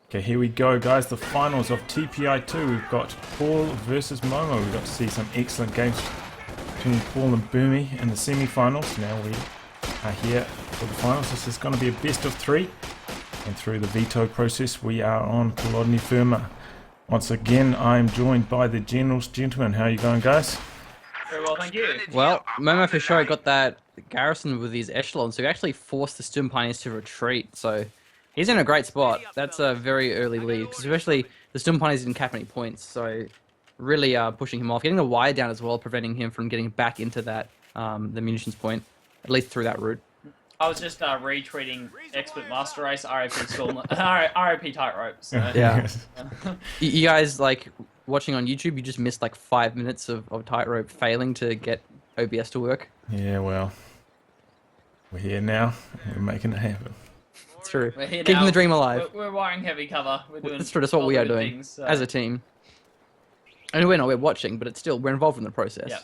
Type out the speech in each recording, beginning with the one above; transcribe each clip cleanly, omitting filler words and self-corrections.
Okay, here we go, guys. The finals of tPI2. We've got PauL versus momo. We've got to see some excellent games between PauL and Boomy in the semi-finals. Now we are here for the finals. This is going to be a best of 3. And through the veto process, we are on Kholodny Ferma. Once again, I'm joined by the Generals. Gentlemen, how are you going, guys? Very well, thank you. Well, momo4sho got that garrison with his echelon, so he actually forced the Student Pioneers to retreat, so he's in a great spot. That's a very early lead, especially the Student Pioneers didn't cap any points, so really pushing him off. Getting the wire down as well, preventing him from getting back into that the munitions point, at least through that route. I was just retweeting Expert Master Race, RAP School, RAP Tightrope. So. Yeah. You guys, like, watching on YouTube, you just missed like 5 minutes of Tightrope failing to get OBS to work. Yeah, well, we're here now. We're making it happen. It's true. We're here Keeping now. the dream alive. We're wiring heavy cover. We're doing That's true. That's what we are doing things, so. as a team. And we're watching, but it's still, we're involved in the process. Yeah.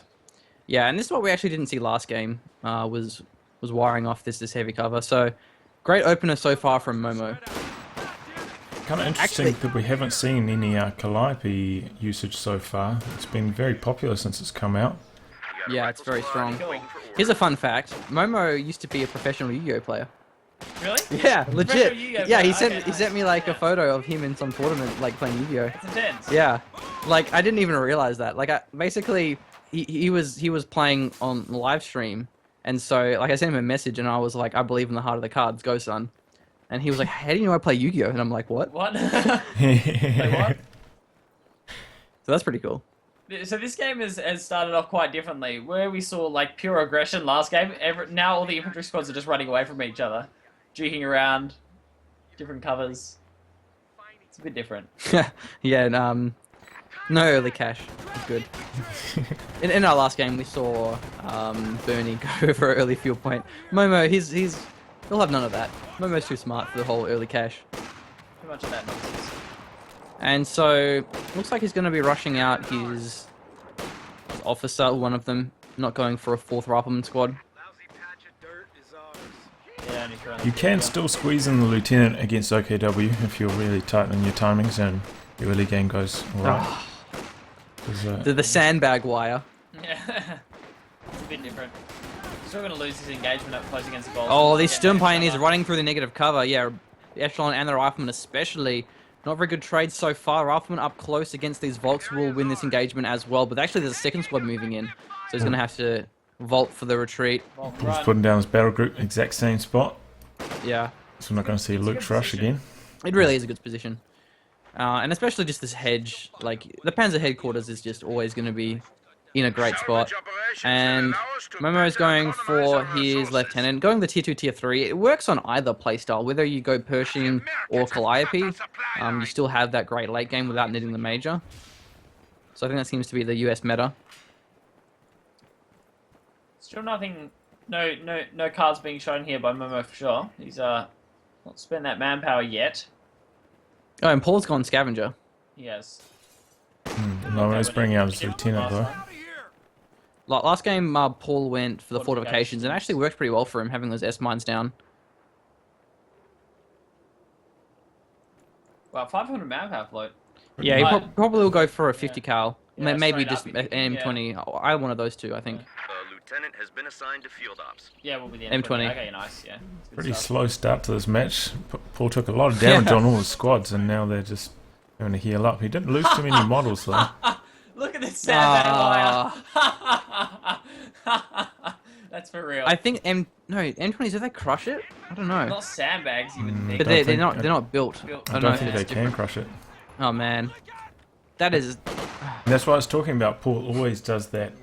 Yeah, and this is what we actually didn't see last game, was wiring off this heavy cover. So, great opener so far from momo. Kind of interesting that we haven't seen any Calliope usage so far. It's been very popular since it's come out. Yeah, it's very strong. Cool. Here's a fun fact. Momo used to be a professional Yu-Gi-Oh player. Really? Yeah, legit. Yu-Gi-Oh Yeah, he player. sent he sent me like a photo of him in some tournament, like playing Yu-Gi-Oh. It's intense. Yeah, like I didn't even realize that. Like, basically, he was playing on the live stream, and so like I sent him a message, and I was like, I believe in the heart of the cards, go son. And he was like, how do you know I play Yu-Gi-Oh? And I'm like, what? What? Wait, what? So that's pretty cool. So this game has started off quite differently. Where we saw like pure aggression last game, now all the infantry squads are just running away from each other, juking around, different covers. It's a bit different. Yeah, and no early cash. Good. In our last game, we saw Bernie go for an early fuel point. Momo, he'll have none of that. Momo's too smart for the whole early cash. Too much of that nonsense. And so, looks like he's going to be rushing out his officer, one of them, not going for a 4th rifleman squad. Yeah, You can still squeeze in the lieutenant against OKW if you're really tight on your timings and your early game goes alright. The sandbag wire. Yeah. It's a bit different. Still going to lose his engagement up close against the ball. Oh, these Sturm Pioneers running through the negative cover. Yeah, the Echelon and the Rifleman especially. Not very good trades so far. Rifleman up close against these Volks will win this engagement as well. But actually there's a second squad moving in. So he's going to have to Volt for the retreat. He's putting down his battle group, exact same spot. Yeah. So we're not going to see Luke's rush again. It really is a good position. And especially just this hedge. Like, the Panzer headquarters is just always going to be in a great spot. And Momo's going for his lieutenant, going the tier 2, tier 3. It works on either playstyle, whether you go Pershing or Calliope. You still have that great late game without needing the major. So I think that seems to be the US meta. Still nothing, no cards being shown here by momo4sho. He's not spent that manpower yet. Oh, and Paul's gone Scavenger. He has. Momo's bringing out his lieutenant though. Last game, Paul went for the fortifications, and it actually worked pretty well for him, having those S-mines down. Wow, 500 manpower float. Yeah, he probably will go for a 50 cal. Yeah, Maybe straight just up, an M20. yeah. Either one of those two, I think. Lieutenant has been assigned to field ops. Yeah, we'll be the M20. Okay, nice, yeah. Good Pretty stuff. slow start to this match. Paul took a lot of damage on all the squads and now they're just going to heal up. He didn't lose too many models though. Look at this sandbag wire. That's for real. I think M20s, did they crush it? I don't know. Not sandbags, you would think. But they're not built. I don't think they can crush it. Oh man, that is. And that's what I was talking about. Paul always does that,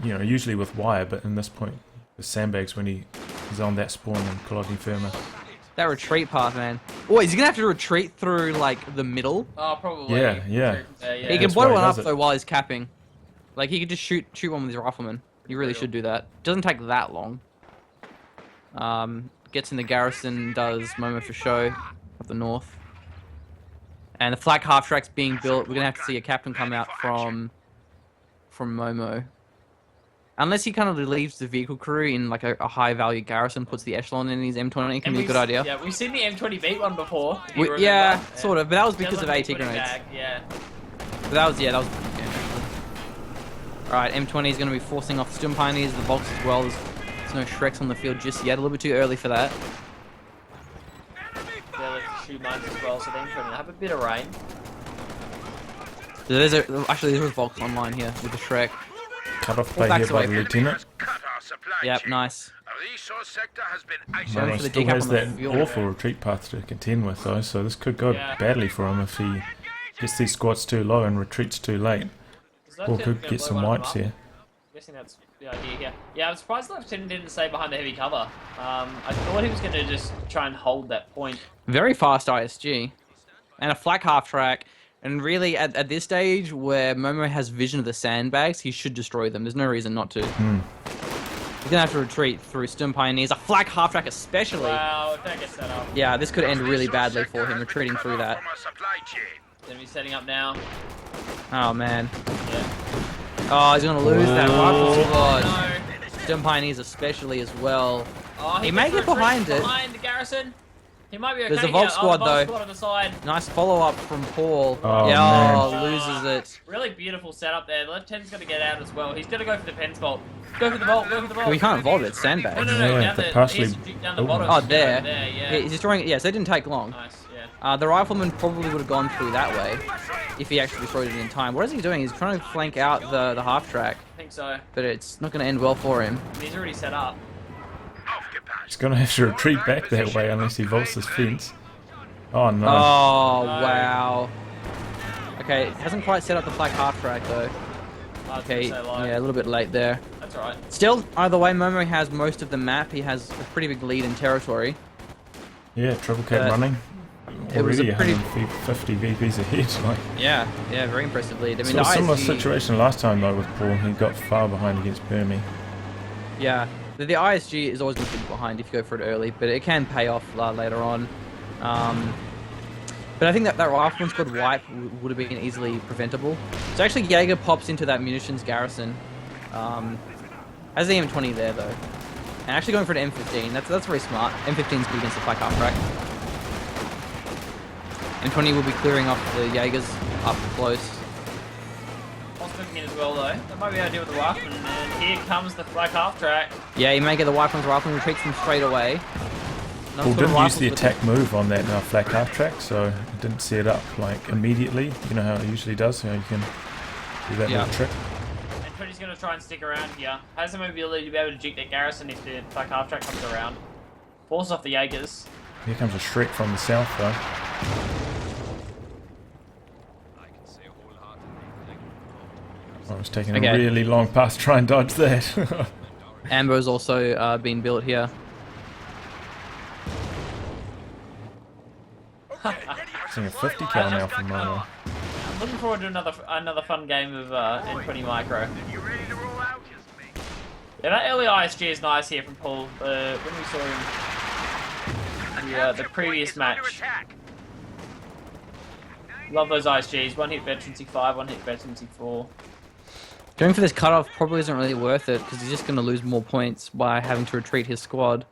usually with wire, but in this point, the sandbags when he's on that spawn in Kholodny Ferma. That retreat path, man. Oh, he's gonna have to retreat through like the middle. Oh, probably. Yeah. He can That's blow why he one up does it. though while he's capping. Like he could just shoot one with his rifleman. You really should do that. Doesn't take that long. Gets in the garrison, does momo4sho of the north. And the flak half track's being built. We're gonna have to see a captain come out from Momo. Unless he kind of leaves the vehicle crew in like a high value garrison, puts the echelon in his M20, it can be a good idea. Yeah, we've seen the M20 beat one before. If you remember. Yeah, sort of, but that was because Doesn't of have AT a 20 grenades. bag, yeah. But that was, yeah, that was. Alright, M20 is going to be forcing off Stim Pioneers, the Volks as well. There's no Shreks on the field just yet, a little bit too early for that. Yeah, let's shoot mines as well, so the M20 have a bit of rain. So actually, there's Volks online here with the Shrek. Cut off play backs here by away. the lieutenant. Yep, nice. Momo for the still decap has on the that field. awful retreat path to contend with though, so this could go Yeah. badly for him if he gets these squads too low and retreats too late. Or could get some wipes here. I'm guessing that's the idea here. Yeah, I'm surprised Lieutenant didn't stay behind the heavy cover. I thought he was going to just try and hold that point. Very fast ISG. And a flak half track. And really, at this stage, where Momo has vision of the sandbags, he should destroy them. There's no reason not to. He's going to have to retreat through Stim Pioneers. A flak half track especially. Wow, if that gets set up. Yeah, this could end really badly for him, retreating through that. Gonna be setting up now. Oh, man. Yeah. Oh, he's going to lose that rifle squad. No. Stim Pioneers especially as well. Oh, He may gets get behind it. Behind the garrison. He might be okay. There's a Volk yeah. squad, the Volk though. Squad on the side. Nice follow-up from PauL. Oh, yeah, man. oh, loses it. Really beautiful setup there. The Lieutenant's got to get out as well. He's going to go for the Pence Vault. Go for the Vault, go for the Vault. Well, he can't vault it, it's No, sandbags. no, no, Yeah, down but the, partially- he's down the Oh. bottom. Oh, there. There, yeah. He's destroying it. Yes, they didn't take long. Nice, yeah. The rifleman probably would have gone through that way if he actually destroyed it in time. What is he doing? He's trying to flank out the half track, I think so. but it's not going to end well for him. He's already set up. He's gonna have to retreat back that way unless he vaults this fence. Oh no. Oh, No. wow. Okay, it hasn't quite set up the flak half track though. I was Okay, gonna say low. yeah, a little bit late there. That's alright. Still, either way, Momo has most of the map. He has a pretty big lead in territory. Yeah, triple cat running. it was a Already pretty- 150 VPs ahead. Like, Yeah, very impressive lead. I mean, so a the similar ISG situation last time though with PauL. He got far behind against Burmy. Yeah, the ISG is always going to be behind if you go for it early, but it can pay off later on. But I think that rifleman squad wipe would have been easily preventable. So actually, Jaeger pops into that munitions garrison. Has the M20 there though, and actually going for an M15. That's very smart. M15's good against the flak half track. M20 will be clearing off the Jaegers up close. Moving in as well though. That might be ideal with the rifleman. And here comes the flak half track. Yeah, you may get the rifleman's rifleman retreats them straight away. PauL didn't use the attack move on that flat half track, so it didn't set up like immediately. You know how it usually does. You can do that little trick. And Twitty's going to try and stick around here. Has the mobility to be able to juke that garrison if the flak half track comes around. Force off the Jaegers. Here comes a Shrek from the south though. I was taking a really long path to try and dodge that. Ambo's also been built here. Seeing a 50 cal now from Momo. I'm looking forward to another fun game of N20 Micro. Yeah, that early ISG is nice here from PauL. When we saw him the previous match. Love those ISGs. One hit veterancy 5, one hit veterancy 4. Going for this cutoff probably isn't really worth it because he's just going to lose more points by having to retreat his squad.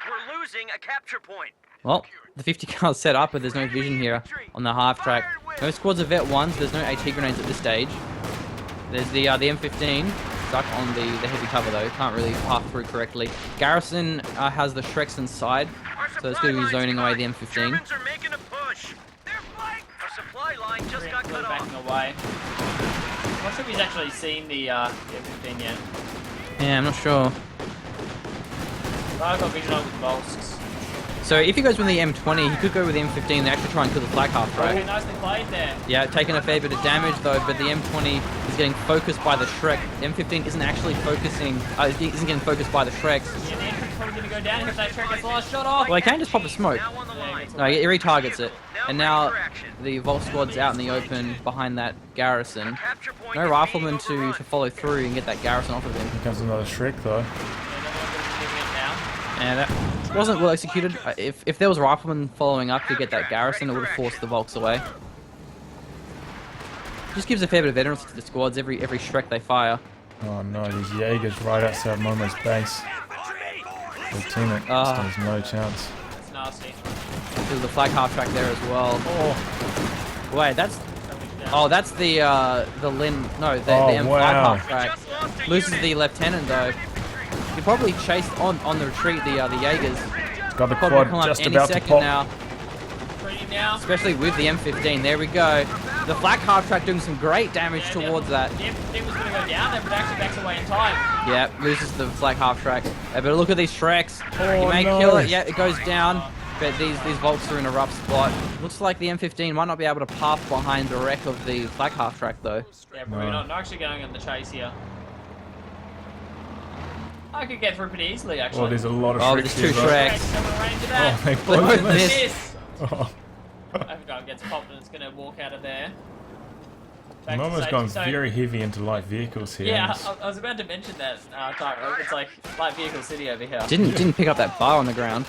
We're losing a capture point. Well, the 50 cal is set up, but there's no vision here on the half track. No squads of vet 1s, there's no AT grenades at this stage. There's the M15 stuck on the heavy cover though, can't really path through correctly. Garrison has the Shreks inside, so it's going to be zoning away the M15. Germans are making a push. Our supply line just got cut off. Backing away. I'm not sure if he's actually seen the M15 yet. Yeah, I'm not sure. But I've got vision on with Volsks. So if he goes with the M20, he could go with the M15 and actually try and kill the flak half track. Okay, nicely played there. Yeah, taking a fair bit of damage though, but the M20 is getting focused by the Shrek. The M15 isn't actually focusing, isn't getting focused by the Shreks. Yeah, the entrance probably going to go down if that Shrek gets the last shot off. Well, he can just pop a smoke. Yeah, No, he retargets it. And now the Volk squad's out in the open behind that garrison. No rifleman to follow through and get that garrison off of him. Here comes another Shrek though. And that wasn't well executed. If there was riflemen following up to get that garrison, it would have forced the Volks away. Just gives a fair bit of veterans to the squads every Shrek they fire. Oh no, these Jaegers right outside Momo's base. Lieutenant stands no chance. That's nasty. There's the flag half track there as well. Oh, Wait, that's that's the Lin. No, the M5 wow. half track. Loses the lieutenant though. He probably chased on the retreat the Jaegers. It's got the Probably quad come up just any about to second pop. now. Pretty now. Especially with the M15. There we go. The flak half track doing some great damage towards that. The M15 was going to go down, but actually backs away in time. Yeah, loses the flak half track. But look at these Shreks. Oh, You may no. kill it. Yeah, it goes down. But these Volks are in a rough spot. Looks like the M15 might not be able to path behind the wreck of the flak half track though. Yeah, probably not actually going on the chase here. I could get through pretty easily, actually. Well, there's a lot of Oh, Shreks there's two here, though. Shreks. Someone ran into that. Oh, they Look both at missed. this. Oh. Avgar gets popped and it's going to walk out of there. Back to Momo's safety. gone So- very heavy into light vehicles here. Yeah, It's- I was about to mention that, tightrope. It's like light vehicle city over here. Didn't pick up that bar on the ground.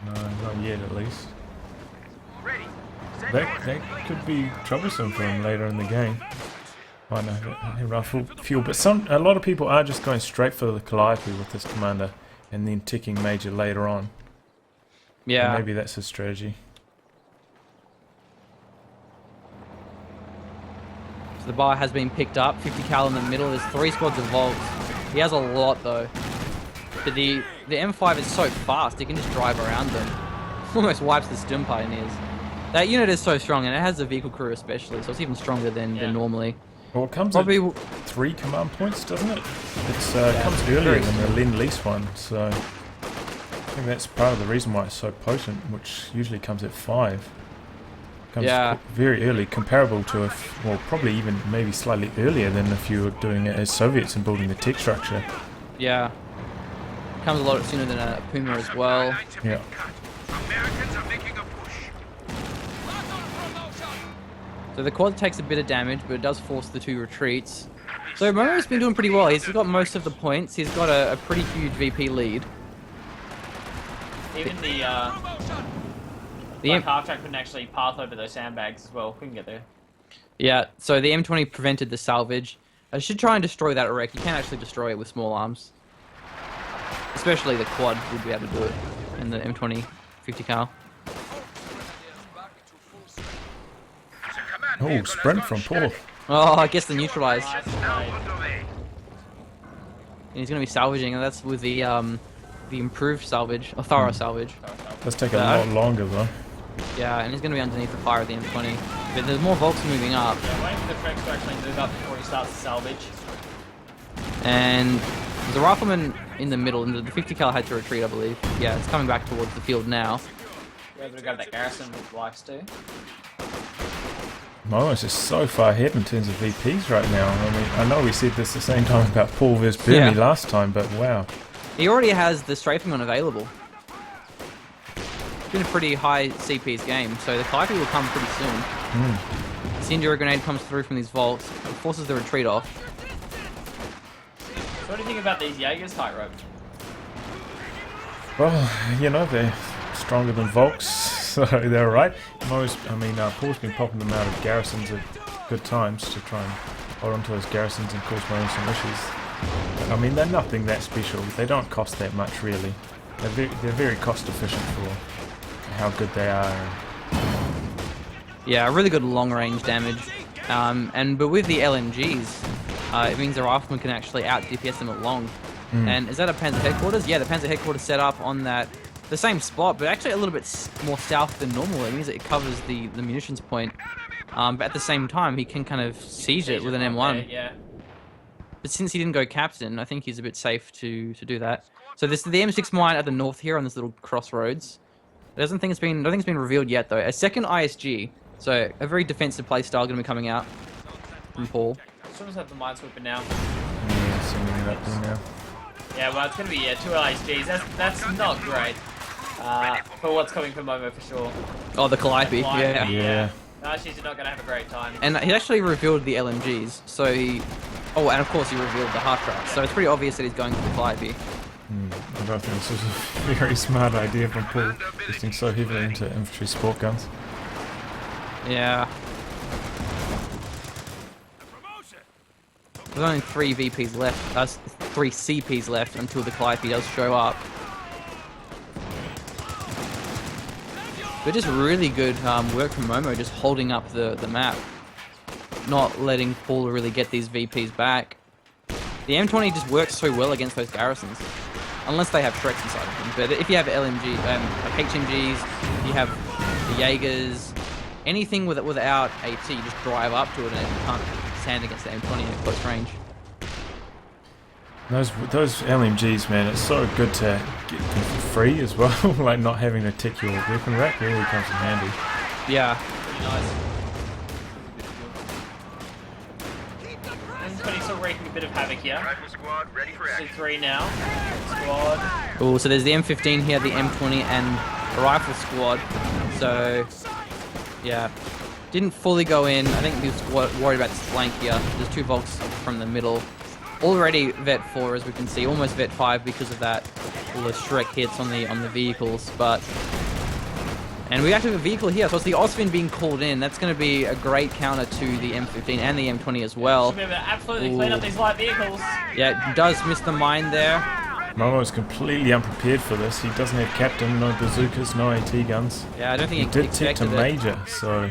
No, not yet at least. Ready. Set That could be troublesome for him later in the game. I know, they run full fuel, but a lot of people are just going straight for the Calliope with this commander and then ticking major later on. Yeah. Maybe that's his strategy. So the bar has been picked up. 50 cal in the middle. There's 3 squads of Volks. He has a lot though. But the M5 is so fast, he can just drive around them. Almost wipes the Sturm Pioneers. That unit is so strong, and it has a vehicle crew especially, so it's even stronger than normally. Well, it comes Probably. at 3 command points, doesn't it? It's Yeah, comes very earlier than the soon. Lend-Lease one, so I think that's part of the reason why it's so potent, which usually comes at 5. Comes Yeah. very early, comparable to well, probably even maybe slightly earlier than if you were doing it as Soviets and building the tech structure. Yeah. Comes a lot sooner than a Puma as well. Yeah. Americans are making a push. So the quad takes a bit of damage, but it does force the 2 retreats. So Momo's been doing pretty well. He's got most of the points. He's got a pretty huge VP lead. Even the half track couldn't actually path over those sandbags as well. Couldn't get there. Yeah, so the M20 prevented the salvage. I should try and destroy that wreck. You can actually destroy it with small arms. Especially the quad would be able to do it. And the M20 50 cal. Oh, sprint from Paul. Oh, I guess the neutralize. Nice Now play. underway. And he's going to be salvaging, and that's with the improved salvage, or thorough salvage. Does take a lot longer though. Yeah, and he's going to be underneath the fire of the M20. But there's more Volks moving up. Yeah, waiting for the French to actually move up before he starts to salvage. And there's a rifleman in the middle, and the 50 cal had to retreat, I believe. Yeah, it's coming back towards the field now. We're able to grab that garrison with likes too. Momo's just so far ahead in terms of VPs right now. I mean, I know we said this the same time about Paul versus Bernie Yeah. last time, but wow. He already has the strafing on available. It's been a pretty high CP's game, so the Calliope will come pretty soon. Incendiary grenade comes through from these Volks, it forces the retreat off. So what do you think about these Jaegers tightrope? Well, you know, they're stronger than Volks, so they're alright. Paul's been popping them out of garrisons at good times to try and hold onto those garrisons and cause my own some issues. But, I mean, they're nothing that special. They don't cost that much, really. They're very cost efficient for how good they are. Yeah, really good long range damage. But with the LMGs, it means the rifleman can actually out DPS them at long. And is that a Panzer headquarters? Yeah, the Panzer headquarters set up on the same spot, but actually a little bit more south than normal. It means that it covers the munitions point. But at the same time, he can kind of siege it with an M1. Okay, yeah. But since he didn't go captain, I think he's a bit safe to do that. So this is the M6 mine at the north here on this little crossroads. I don't think it's been revealed yet though. A second ISG, so a very defensive playstyle going to be coming out from Paul. Someone's have the minesweeper now. Yeah, sending it up there now. Yeah, well, it's going to be 2 LHGs. That's not great. For what's coming from Momo for sure. Oh, the Calliope, Calliope, yeah. Yeah. No, she's not going to have a great time. And he actually revealed the LMGs, so he... Oh, and of course he revealed the hard track, so it's pretty obvious that he's going for the Calliope. I don't think this is a very smart idea from Paul, investing so heavily into infantry sport guns. Yeah. There's only 3 VPs left, 3 CPs left until the Calliope does show up. But just really good work from Momo, just holding up the map. Not letting PauL really get these VPs back. The M20 just works so well against those garrisons. Unless they have Shreks inside of them. But if you have LMG, like HMGs, if you have the Jaegers, anything without AT, you just drive up to it and you can't stand against the M20 at close range. Those LMGs, man, it's so good to get them for free as well. Like not having to tick your weapon rack really comes in handy. Yeah. Pretty nice. M20 still wreaking a bit of havoc here. Rifle squad ready for action. 3 now. Squad. Oh, so there's the M15 here, the M20, and the rifle squad. So, yeah. Didn't fully go in. I think he was worried about this flank here. There's 2 Volks from the middle. Already Vet 4, as we can see, almost Vet 5 because of that. All the Shrek hits on the vehicles, but... And we actually have a vehicle here, so it's the Osvin being called in. That's going to be a great counter to the M15 and the M20 as well. Should be able to absolutely clean up these light vehicles. Yeah, does miss the mine there. Momo's completely unprepared for this. He doesn't have captain, no bazookas, no AT guns. Yeah, I don't think He he did tip to expected it. major, so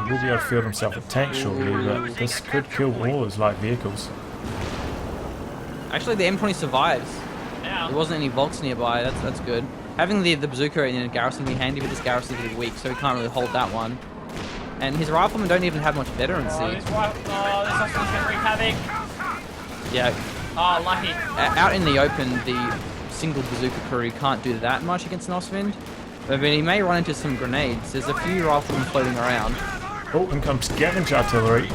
he will be able to field himself a tank shortly, but this could kill all his light vehicles. Actually, the M20 survives. Now. There wasn't any Volks nearby, that's good. Having the bazooka in a garrison would be handy, but this garrison is really weak, so he can't really hold that one. And his riflemen don't even have much veterancy. Oh, this Osman's gonna wreak havoc. Yeah, Oh, lucky. out in the open, the single bazooka crew can't do that much against an Osvind. But he may run into some grenades. There's a few riflemen floating around. Oh, in comes scavenge artillery.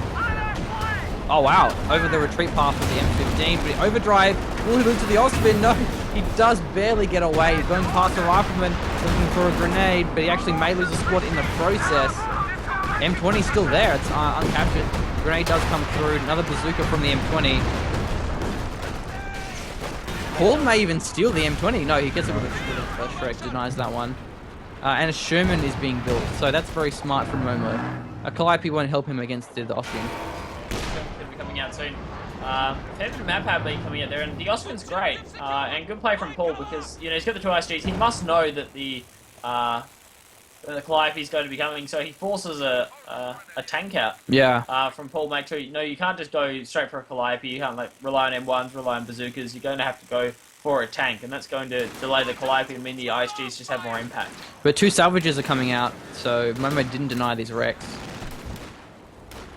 Oh wow, over the retreat path of the M15, but he overdrive, will he lose to the Osvind? No, he does barely get away. He's going past the rifleman, looking for a grenade, but he actually may lose a squad in the process. M20's still there, it's uncaptured. Grenade does come through, another bazooka from the M20. PauL may even steal the M20. No, he gets it with a Shrek, denies that one. And a Sherman is being built, so that's very smart from Momo. A Calliope won't help him against the Osvind. Could be coming out soon. Fair bit of map have been coming out there, and the Osman's great. And good play from PauL because, you know, he's got the 2 ISGs. He must know that the Calliope is going to be coming, so he forces a tank out. Yeah. From PauL Mac 2. No, you can't just go straight for a Calliope. You can't like rely on M1s, rely on bazookas. You're going to have to go for a tank, and that's going to delay the Calliope and mean the ISGs just have more impact. But 2 salvages are coming out, so Momo didn't deny these wrecks.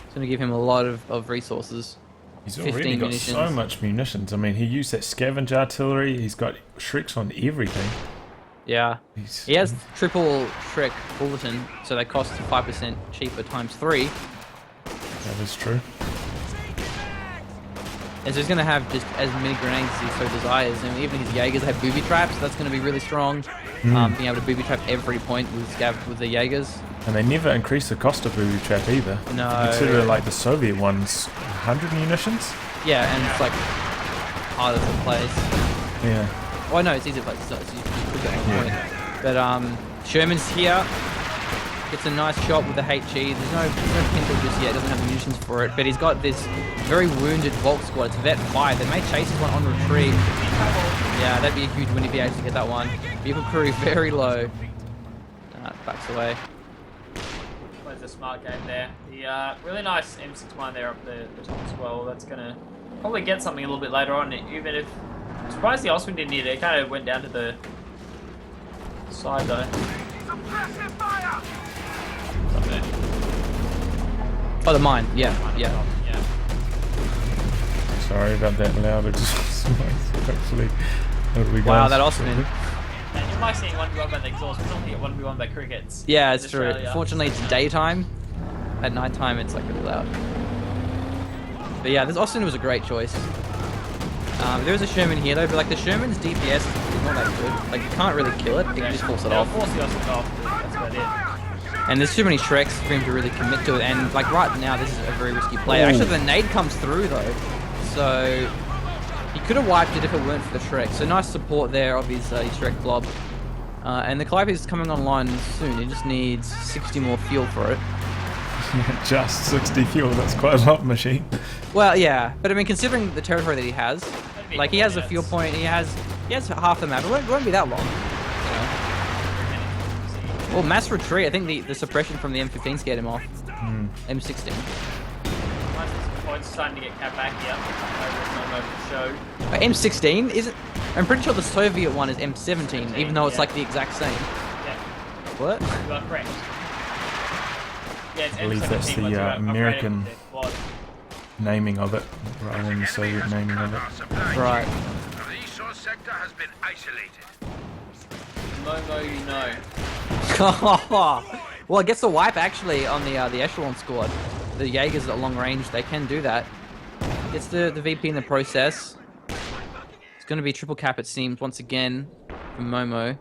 It's going to give him a lot of resources. He's already 15 got munitions. so much munitions. I mean, he used that scavenge artillery. He's got Shreks on everything. Yeah. He's, He has triple Shrek bulletin, so they cost 5% cheaper times 3. that is true. And so he's going to have just as many grenades as he so desires. And even his Jaegers have booby traps, that's going to be really strong. Being able to booby trap every point with the Jaegers. And they never increase the cost of booby trap either. No. Consider like the Soviet ones, 100 munitions. Yeah, and it's like harder to place. Yeah. Oh no, it's easy to place. So you could get one point. But Sherman's here. Gets a nice shot with the HE. There's no pintle just yet. Doesn't have the munitions for it. But he's got this very wounded Volk squad. It's Vet 5. They may chase this one on retreat. Yeah, that'd be a huge win if he actually get that one. Vehicle crew very low. Backs away. Plays a smart game there. The really nice M61 there up the top as well. That's going to probably get something a little bit later on. Even if... I'm surprised the Osman didn't hit it. It kind of went down to the side though. Oh, the mine. Yeah. Sorry about that loud. It just hopefully. Wow, that Osman. And you might see 1v1 by the exhaust, but don't get 1v1 by crickets. Yeah, it's true. Australia. Fortunately, it's daytime. At nighttime, it's like really loud. But yeah, this Austin was a great choice. There is a Sherman here though, but like the Sherman's DPS is not that good. Like you can't really kill it. You can just force it off. Force the Osman off. That's about it. And there's too many Shreks for him to really commit to it. And like right now, this is a very risky play. Actually, the nade comes through though, so he could have wiped it if it weren't for the Shrek. So nice support there of his Shrek blob. And the Calliope is coming online soon. He just needs 60 more fuel for it. Just 60 fuel, that's quite a lot, machine. Well, yeah, but I mean, considering the territory that he has, That'd be like he has a fuel point, he has half the map. It won't be that long. You know? Well, mass retreat. I think the suppression from the M15 scared him off. M16. Points starting to get cat back here. Over momo4sho. But M16 isn't. I'm pretty sure the Soviet one is M17, even though it's like the exact same. Yeah, What? you are correct. Yeah, it's I believe that's M17 the once you upgrade it American with their quad. naming of it, rather than the Soviet naming of it. Right. The resource sector has been isolated. Momo, you know. Well, it gets the wipe actually on the Echelon squad. The Jaegers at long range, they can do that. Gets the VP in the process. It's going to be triple cap, it seems, once again from Momo.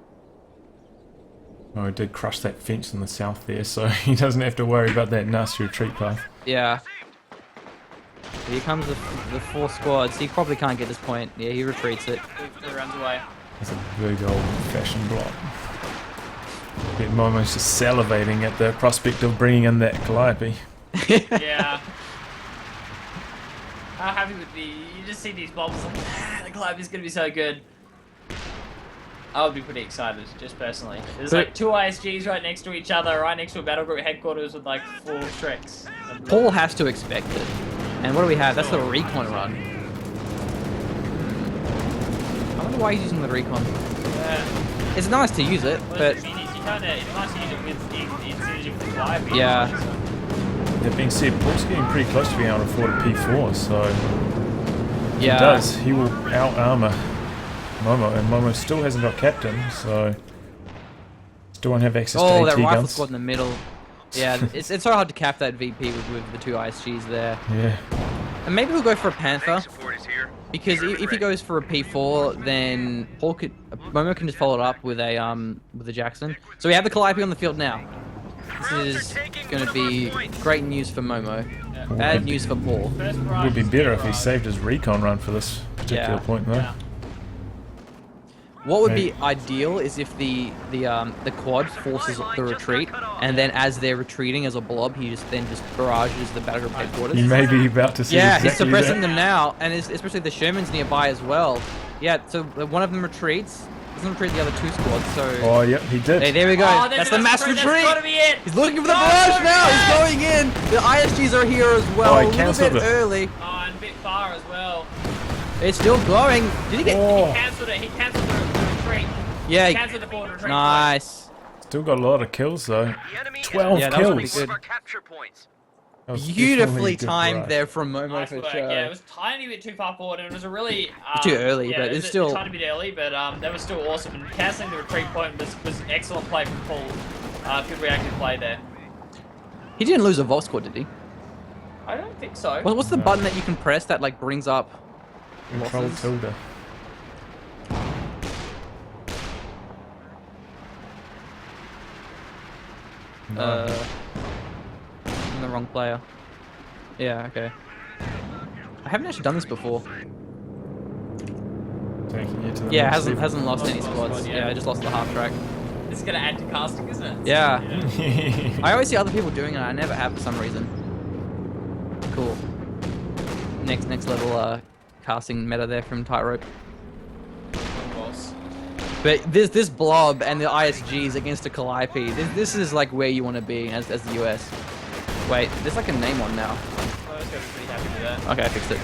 Oh, he did crush that fence in the south there, so he doesn't have to worry about that nasty retreat path. Yeah. Here comes the four squads. He probably can't get this point. Yeah, he retreats it. He runs away. That's a big old-fashioned block. But Momo's just salivating at the prospect of bringing in that Calliope. Yeah. How happy would be? You just see these bombs like, the Calliope's gonna be so good. I would be pretty excited, just personally. There's like 2 ISGs right next to each other, right next to a battle group headquarters with like 4 Shreks. PauL has to expect it. And what do we have? That's the recon run. I wonder why he's using the recon. It's nice to use it, but you can't use it with the Calliope. yeah. That being said, PauL's getting pretty close to being able to afford a P4, so if Yeah. he does, he will out-armor Momo, and Momo still hasn't got captain, so still won't have access to Oh, AT that rifle guns. squad in the middle. Yeah, it's so hard to cap that VP with the 2 ISGs there. Yeah. And maybe we'll go for a Panther, Support is here. because if he goes for a P4, then Momo can just follow it up with a Jackson. So we have the Calliope on the field now. This is going to be great news for Momo. Bad news for PauL. It would be better if he saved his recon run for this particular Yeah. point, though. Yeah. What would be ideal is if the quad forces the retreat, and then as they're retreating as a blob, he just barrages the battle group headquarters. You may be about to see Yeah, he's exactly suppressing that. them now, and especially the Sherman's nearby as well. Yeah, so one of them retreats. Doesn't retreat the other 2 squads. So Oh, yep, he did. hey, there we go. Oh, That's the mass retreat. That's gotta be it. He's looking for the No, barrage no, now. no. He's going in. The ISGs are here as well. Oh, he a little cancelled bit it. early. Oh, and a bit far as well. It's still going. Did he get? Oh. He cancelled it. He cancelled the retreat. Yeah. He cancelled the forward retreat. Nice. Still got a lot of kills, though. The enemy 12 Yeah, that was pretty kills. good. our capture points. That was Beautifully definitely a good timed drive. there from Momo Nice for work. sure. Yeah, it was a tiny bit too far forward, and it was a really Too early, yeah, but it was it's still- a tiny bit early, but that was still awesome. And cancelling the retreat point was excellent play from PauL. Good reactive play there. He didn't lose a Volt squad, did he? I don't think so. What's the button that you can press that like brings up Control losses? tilde. I'm the wrong player. Yeah, okay. I haven't actually done this before. Taking you to the Yeah, next hasn't level. lost any Lost the squads. squad, Yeah, yeah. I just lost the half track. This is gonna add to casting, isn't it? Yeah. I always see other people doing it. I never have for some reason. Cool. Next level casting meta there from tightrope. Of course. But this blob and the ISGs against a Calliope, this is like where you want to be as the US. Wait, there's like a name on now. I was gonna be pretty happy with that. Okay, I fixed it.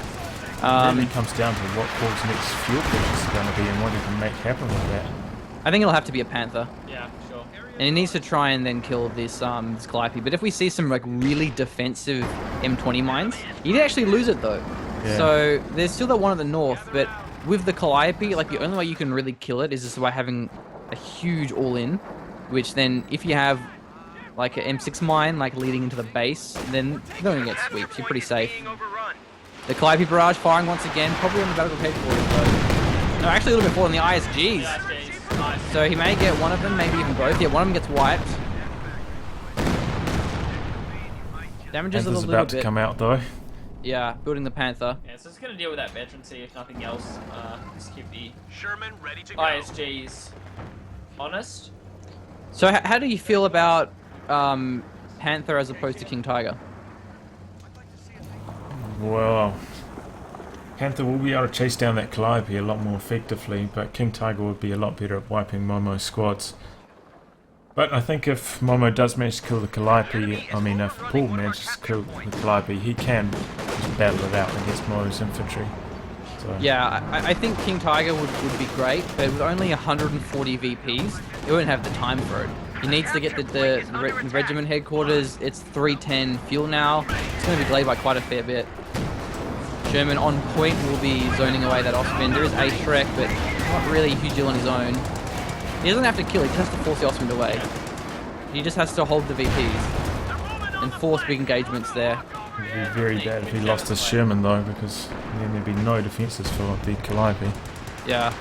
Then it comes down to what PauL's next fuel purchase is going to be and what he can make happen with that. I think it'll have to be a Panther. Yeah, sure. And he needs to try and then kill this Calliope. But if we see some like really defensive M20 mines, he did actually lose it though. Yeah. So there's still that one at the north, but with the Calliope, like the only way you can really kill it is just by having a huge all-in, which then if you have like an M6 mine like leading into the base, then you're going to get sweeps. You're pretty safe. Being overrun. The Calliope barrage firing once again, probably on the battle headquarters though. No, actually a little bit more on the ISGs. Yeah, jeez. Nice. So he may get one of them, maybe even both. Yeah, one of them gets wiped. Damages a Panther's little about bit. to come out, though. Yeah, building the Panther. Yeah, so it's gonna deal with that veterancy if nothing else. Just keep the Sherman ready to go. ISGs honest. So how do you feel about Panther as opposed to King Tiger? Well, Panther will be able to chase down that Calliope a lot more effectively, but King Tiger would be a lot better at wiping Momo's squads. But I think if Momo does manage to kill the Calliope, I mean if PauL manages to kill the Calliope, he can just battle it out against Momo's infantry. So. Yeah, I think King Tiger would be great, but with only 140 VPs, he wouldn't have the time for it. He needs to get the regiment headquarters. It's 310 fuel now. It's going to be delayed by quite a fair bit. Sherman on point will be zoning away that Ostwind. There is a Shrek, but not really a huge deal on his own. He doesn't have to kill, he just has to force the Ostwind away. He just has to hold the VPs and force big engagements there. It would be very bad if he lost his Sherman though, because then there'd be no defences for the Calliope. Yeah.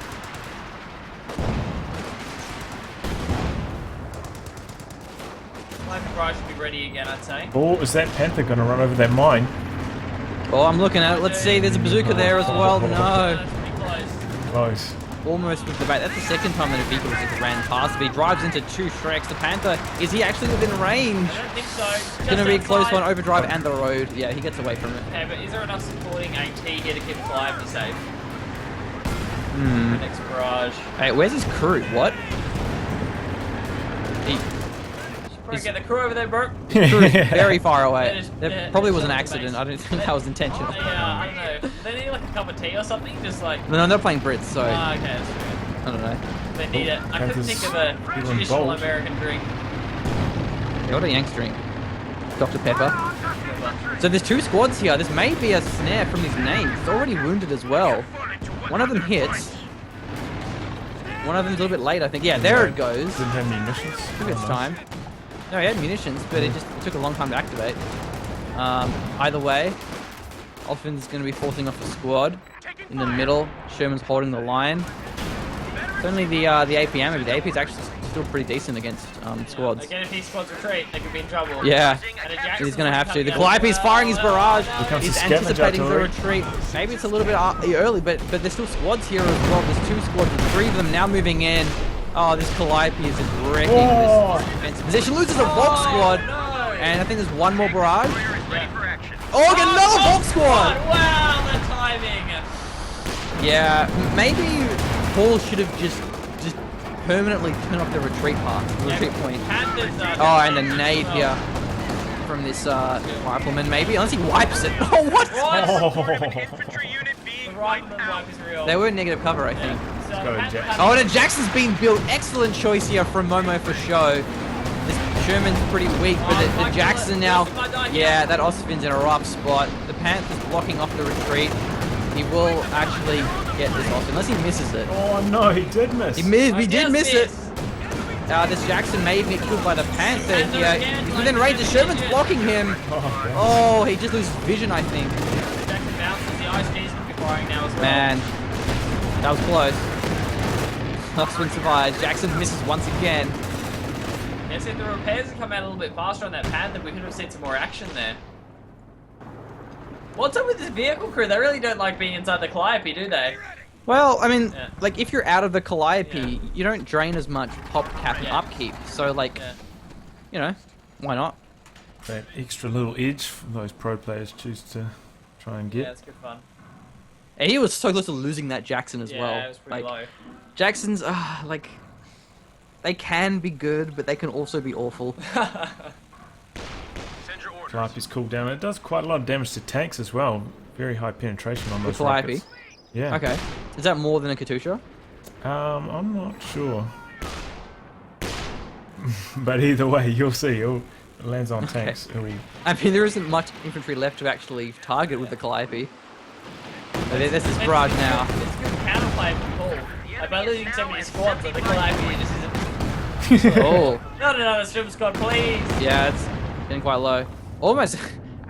Calliope Barrage should be ready again, I'd say. Or is that Panther going to run over that mine? Oh, I'm looking at it. Let's see, there's a bazooka there as well. No. That's pretty close. Close. Almost with the bait. That's the second time that a vehicle just ran past. If he drives into 2 Shreks, the Panther, is he actually within range? I don't think so. It's going to be a close one. Overdrive and the road. Yeah, he gets away from it. Okay, but is there enough supporting AT here to keep Calliope safe? Hmm. Next barrage. Hey, where's his crew? What? He, Bro, get the crew over there, bro. crew is very far They're away. just- That they're probably just was an on the accident. base. I don't think that was intentional. Yeah, I don't know. They need like a cup of tea or something, just like. No, they're playing Brits, so Ah, okay, that's true. I don't know. They need it. I couldn't Panthers think of a feeling traditional bold. American drink. Yeah, what a Yanks drink. Dr. Pepper. So there's 2 squads here. This may be a snare from these names. It's already wounded as well. One of them hits. One of them's a little bit late, I think. Yeah, there it goes. Didn't have munitions. Took its time. No, he had munitions, but it took a long time to activate. Either way, Olfin's going to be forcing off a squad in the middle. Sherman's holding the line. It's only the APM, but the AP is actually still pretty decent against squads. Again, if these squads retreat, they could be in trouble. Yeah, And a Jackson's he's going to have to. The coming up. Calliope's firing his barrage. comes He's the scavenger anticipating the artillery. retreat. Maybe it's a little bit early, but there's still squads here as well. There's 2 squads, with 3 of them now moving in. Oh, this Calliope is just wrecking this defensive position. Loses a Volk squad. No. And I think there's one more barrage. Ready for action. Oh, get another Volk squad! Wow, the timing. Yeah, maybe PauL should have just permanently turned off the retreat path, the retreat point. Panthers, Oh, and the nade here from this rifleman, maybe, unless he wipes it. Oh, what? Infantry unit being The wiped rifleman out. wipe is real. They were negative cover, I think. So go to Panthers Jackson. have- Oh, and a Jackson's being built. Excellent choice here from momo4sho. This Sherman's pretty weak, but the Jackson now, yeah, that Ostwind's in a rough spot. The Panther's blocking off the retreat. He will actually get this Ostwind, unless he misses it. Oh no, he did miss. He missed. Oh, We he did does miss it. this Jackson may get killed by the Panther Panther here. again, He's like within range. The the Sherman's Pigeon. blocking him. Oh, he just loses vision, I think. Jackson bounces. The ISG's going to be firing now as well. Man, that was close. Ostwind survives. Jackson misses once again. Yeah, see, if the repairs had come out a little bit faster on that Panther, we could have seen some more action there. What's up with this vehicle crew? They really don't like being inside the Calliope, do they? Well, I mean, Yeah. like, if you're out of the Calliope, Yeah. you don't drain as much pop, cap, and Yeah. upkeep. So, like, Yeah. you know, why not? That extra little edge those pro players choose to try and Yeah, get. it's good fun. And he was so close to losing that Jackson as Yeah, well. it was pretty Like, low. Jacksons, like, they can be good, but they can also be awful. Send your orders. Calliope's cooled down. It does quite a lot of damage to tanks as well. Very high penetration on those Calliope? rockets. Yeah. Okay. Is that more than a Katusha? I'm not sure. But either way, you'll see. It lands on tanks. It'll I mean, there isn't much infantry left to actually target with the Calliope. But there's this barrage now. It's good counterplay from PauL. Like, by losing so many squads, like, the Calliope just isn't... Oh, Not another strip squad, please! yeah, it's getting quite low. Almost,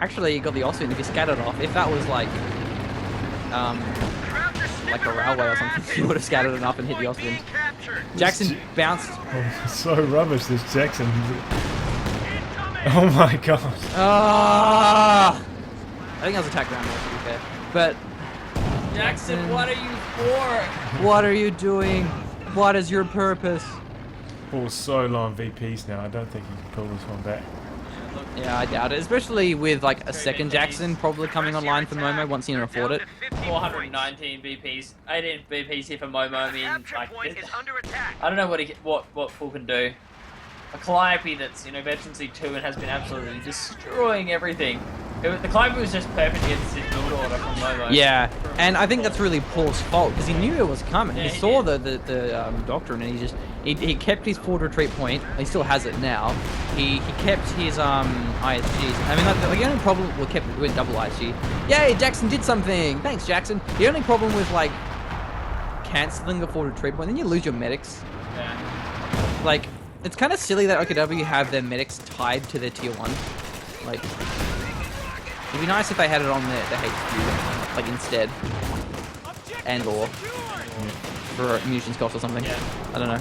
actually, got the Ostwind if you scattered off. If that was like a railway or something, you would have scattered enough and hit the Ostwind. Jackson bounced. Oh, so rubbish, this Jackson. Oh my god. Ah! I think that was attack ground, to be fair. But Jackson, what are you for? what are you doing? What is your purpose? Paul's so low on VPs now. I don't think he can pull this one back. look. Yeah, I doubt it. Especially with like a Very second good Jackson probably coming online for Momo once he can afford it. 419 BPs, 18 BPs here for Momo. I mean, Capture like, point is under attack. I don't know what PauL can do. A Calliope that's, you know, Veteran C2 and has been absolutely destroying everything. The Calliope was just perfect against his build order from Momo. Yeah, and I think that's really PauL's fault because he knew it was coming. Yeah, he he saw did. the doctrine and he kept his forward retreat point. He still has it now. He kept his ISGs. I mean, like, the only problem with double ISG. Yay, Jackson did something. Thanks, Jackson. The only problem with like canceling the forward retreat point, then you lose your medics. Yeah. Like, it's kind of silly that OKW have their medics tied to their tier 1. Like, it'd be nice if they had it on the HQ, like, instead. And or for munitions cost or something. Yeah. I don't know.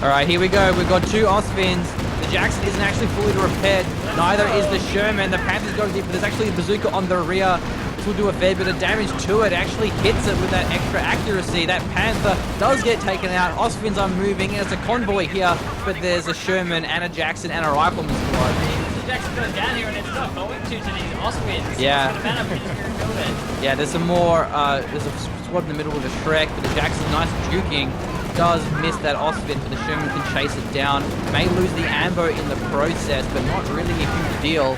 Alright, here we go. We've got 2 Osvins. The Jackson isn't actually fully repaired. Neither is the Sherman. The Panther's going deep, but there's actually a bazooka on the rear. Will do a fair bit of damage to it. Actually hits it with that extra accuracy. That Panther does get taken out. Osvins are moving. It's a convoy here, but there's a Sherman and a Jackson and a Rifleman squad. The Jackson goes down here and it's not going to these Oswins. Yeah. It's gonna matter if you build it. Yeah, there's some more. There's a squad in the middle with a Shrek, but the Jackson, nice juking, does miss that Osvin, but the Sherman can chase it down. May lose the Ambo in the process, but not really a huge deal.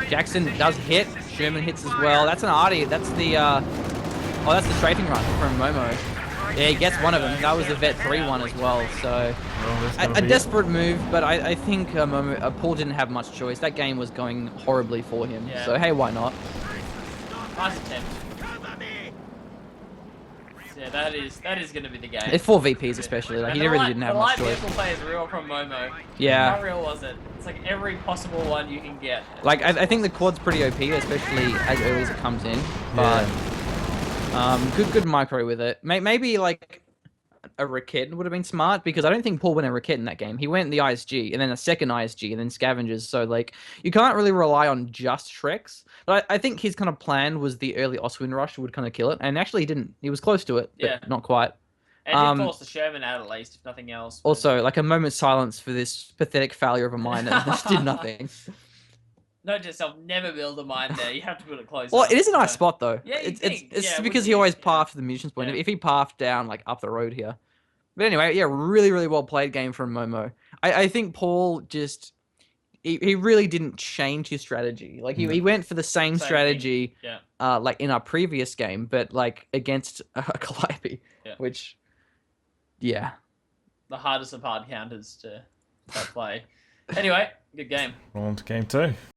Jackson does hit. Sherman hits as well. That's an arty. That's the that's the strafing run from Momo. Yeah, he gets one of them. That was the Vet 3 one as well. So a desperate move, but I think PauL didn't have much choice. That game was going horribly for him. Yeah. So hey, why not? Nice attempt. Yeah, that is going to be the game. It's 4 VPs especially. Like, And he the really light- didn't have the much light choice. vehicle play is real from Momo. Yeah. How real was it? It's like every possible one you can get. Like, I think the quad's pretty OP, especially as early as it comes in. But good micro with it. Maybe like a Raket would have been smart because I don't think PauL went a Raket in that game. He went the ISG and then a second ISG and then Scavengers. So like you can't really rely on just Shreks. But I think his kind of plan was the early Oswin rush would kind of kill it. And actually he didn't. He was close to it, but Yeah. not quite. And did force the Sherman out at least, if nothing else. But Also, like a moment's silence for this pathetic failure of a mine that just did nothing. note to yourself, never build a mine there. You have to build it closer. Well, it is a nice So- spot though. Yeah, you'd it's think. it's Yeah, it because would he be, always yeah. pathed to the munitions point. Yeah. If he pathed down like up the road here. But anyway, yeah, really well played game from Momo. I think PauL just he really didn't change his strategy. Like he went for the same Same strategy thing. Yeah. like in our previous game, but like against Calliope, Yeah. which yeah. The hardest of hard counters to play. Anyway, good game. On to game 2.